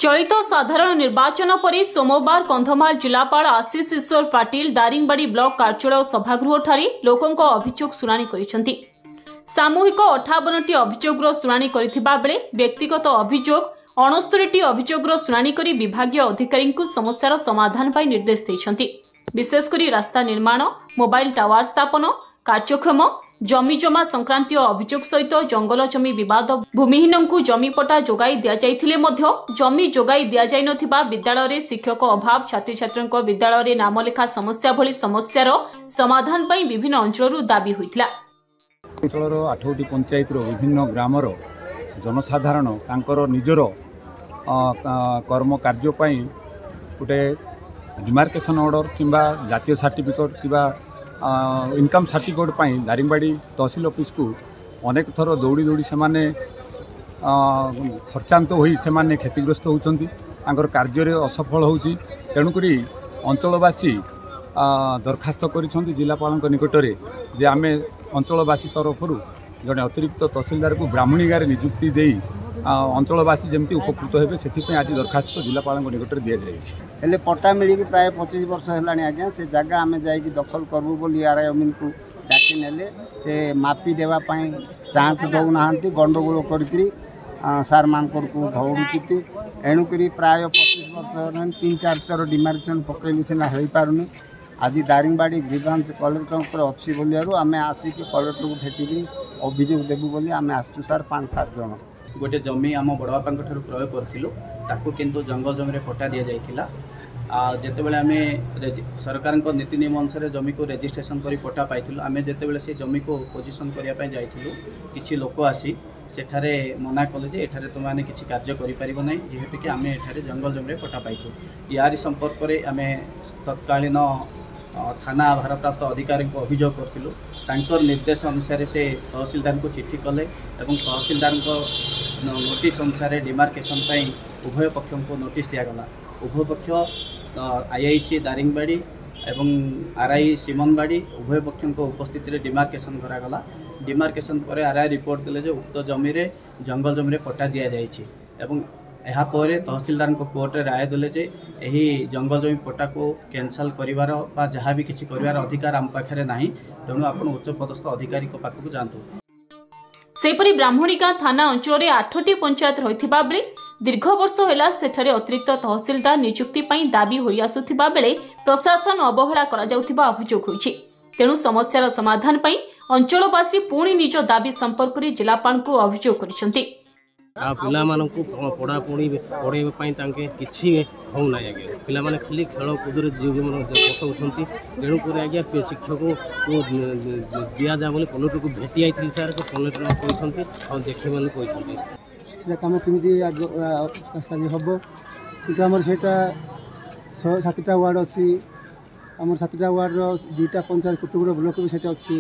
चलित साधारण निर्वाचन पर सोमवार कंधमाल जिलापाल आशीष ईश्वर पाटिल दारिंगबाड़ी ब्लॉक कार्यालय सभागृह लोकों अभियोग शुणाणी करिसेंति। सामूहिक 58टी अभियोगर शुणाणी करिथिबा बेले व्यक्तिगत अभियोग 69टी अभियोगर शुणाणी करी विभागीय अधिकारी समस्यार समाधान पाई निर्देश दैछंति। विशेषकर रास्ता निर्माण, मोबाइल टावर स्थापन, कार्यक्षम जमीजमा संक्रांतीय अभियोग सहित जंगल जमी विवाद भूमिहीन को जमीपटा जोगाई दिजाइथिले मध्य जमी जोगाई दिजाइ नथिबा विद्यालय शिक्षक अभाव छात्र छात्रों विद्यालय नामलेखा समस्या भली समस्यार समाधान पाई विभिन्न अंचल दाबी होइथिला। अंचल 8टी पंचायत विभिन्न ग्रामर जनसाधारण तांकर निजर कर्म कार्य पाई गोटे डिमार्केशन ऑर्डर किंबा जातीय सर्टिफिकेट किंबा इनकम सर्टिफिकेट पाई दारिंगबाड़ी तहसील ऑफिस को अनेक थर दौड़ी दौड़ी से खर्चांत हो क्षतिग्रस्त होती कार्य असफल होती। तेणुक अंचलवासी दरखास्त कर जिलापाल निकटरे जे आम अंचलवासी तरफ जड़े अतिरिक्त तहसीलदार को ब्राह्मणीगार नियुक्ति दे अंचलवासी जमी उपकृत होते से आज दरखास्त जिलापाल निकट दि जाए। पट्टा मिली प्राय 25 वर्ष है आज्ञा से जगह आम जा दखल करूँ बोली आर अमीन को डाकी ने से मापी देवाई चांस दौना गंडगोल कर सार मान को धौड़ी एणुक प्राय 25 वर्ष 3-4 थर डिमार्केशन पकड़ू सीना हो पारुनी। आज दारिंगबाड़ी ग्रीवांस कलेक्टर अच्छी बोलू आम आसिक कलेक्टर को भेटिकी अभियोग देवु बोली आम आसु सार 5-7 जन गोटे जमी आम बड़बापा क्रय करूँ किंतु जंगल जमी पट्टा दि जाइथिला। जेतेबेले आमे सरकार नीति नियम अनुसार जमी को रेजिस्ट्रेशन करी पट्टा पाइथिलु। आमे जेतेबेले से जमी को पोजिशन करिया पय जाइथिलु किछि लोक आसी सेठारे मना कले जे एठारे तुम माने किछि कार्य करि परिबो नै जेहेतु कि आमे एठारे जंगल जमी पट्टा पाइछु। यारी संपर्क रे आमे तत्कालीन थाना भारप्राप्त अधिकारी को अभियोग करथिलु। तांकर निर्देश अनुसार से तहसीलदार को चिट्ठी कले एवं तहसीलदार नोटिस अनुसार डिमार्केशन पाई उभय पक्षों को नोटिस दिगला। उभय पक्ष आईआईसी दारिंगबाड़ी एवं आरआई सिमनबाड़ी उभय पक्षों को उपस्थिति रे डिमार्केशन करागला। डिमार्केशन पर आरआई रिपोर्ट देले जे उक्त जमी रे जंगल जमी रे पट्टा दिया जाइछि एवं यहाँ पर तहसीलदार कोर्ट रे राय देले जे एही जंगल जमी पट्टा को कैंसल करिवार बा जहाँ भी किछि करिवार अधिकार आम पाखरे नाही। तेणु आपण उच्च पदस्थ अधिकारी को पाखकु जांतु। सेपरी ब्राह्मणीका थाना अंचल 8टी पंचायत रहिथिबा बेले दीर्घ वर्ष होला सेठारे अतिरिक्त तहसीलदार नियुक्ति पाई दाबी होई आसुथिबा बेले प्रशासन अवहेला करा जाउथिबा अभियोग होइछि। तेणु समस्यार समाधान पाई अंचलवासी पुणी निज दाबी संपर्क रे जिलापाल को अभियोग करिसेंति। पिला मानकु पढ़ापढ़ी पढ़ाई किसी होना आज्ञा पिला माने खाली खेल कूद जीवन पठाऊँ। तेणुक आज्ञा शिक्षक को दि जा बोले कलेक्टर को भेटी आई सार कलेक्टर कहते और देखे मैंने कहते कम कमी हम कि आम से 7टा वार्ड अच्छी आम 7टा वार्ड 2टा पंचायत कुटुगुड़ ब्लॉक भी अच्छी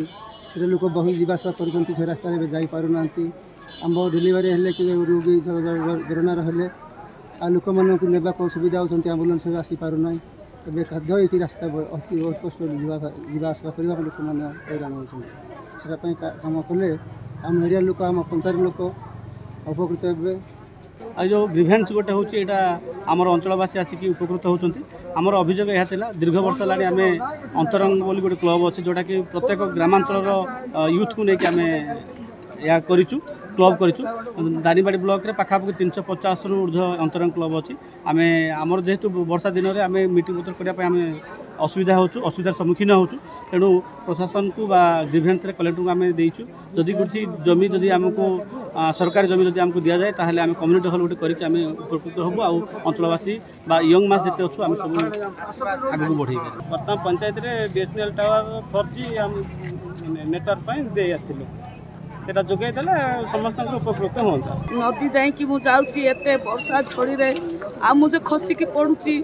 से लोक बहुत जावासवा कर रास्ता जापारूना आम डिलीवरी हेल्ले कि रोगी जरणार हेल्ले आ लोक मानक नेबा को सुविधा होती आम्बुलांस आसी पारना ए खाद्य होती रास्ता अच्छी बहुत कष्ट जावासवा करने लोक मैंने हैरान होती कम कले आम एरिया लोक आम पंचायत लोक उपकृत हे। आज जो ग्रीभेन्स गोटे हूँ यहाँ आमर अंचलवासी आसिक उपकृत होती। आमर अभियोग यह था दीर्घ वर्ष है आम अंतरंग बोली गोटे क्लब अच्छे जोटा कि प्रत्येक ग्रामांचल यूथ को लेकिन आम या करूँ क्लब करूँ। दारिंगबाड़ी ब्लॉक रे पाखापाखि 350 रु ऊर्ध्व अंतरंग क्लब अच्छी आम आमर जेहेतु वर्षा दिन में आम मीटिंग पत्र करने असुविधा असुविधार सम्मुखीन हो। तेणु प्रशासन को ग्रीभेन्स कलेक्टर को आम देचु जदि कुछ जमी जदि आमको सरकारी जमी जदि आमको दि जाए ताहले आम कम्युनिटी हॉल गोटे करके आम उपकृत हबु आ अंचलवासी बा यंग मास जिते अच्छु आम सब आगू बढ़े। बर्तमान पंचायत रे बीएसएनएल टावर 4G आम नेटवर्क पाई दे आस्थिलु सेटा जोगाई देले समस्त उपकृत होता। नदी जाइकी मु जाउची एते वर्षा छड़ी रे आ मुझे खसी की पड़ुची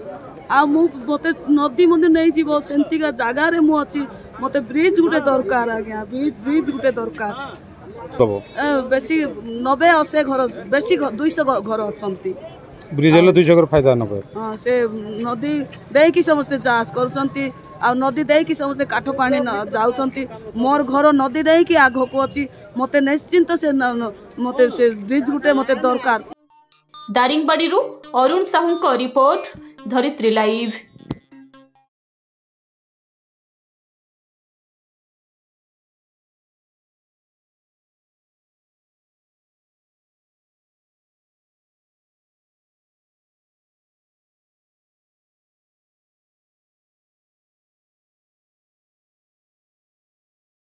आ मु मते नदी मंदी नहीं जीवो सेंतिका जगह रे मु अछि मते ब्रिज गुटे दरकार आज्ञा ब्रिज गुटे दरकार तब बेसी 90-80 घर बेसी 200 घर अछंती ब्रिज हेले 200 घर फायदा न पाए। हां से नदी देकी समस्त जास करचंती आ नदी देकी समस्त काठ पानी जाउचंती मोर घर नदी देकी आगो को अछि मते निश्चिंत से मते से ब्रिज गुटे मते दरकार। दारिंगबाड़ी अरुण साहू रिपोर्ट धरित्री लाइव।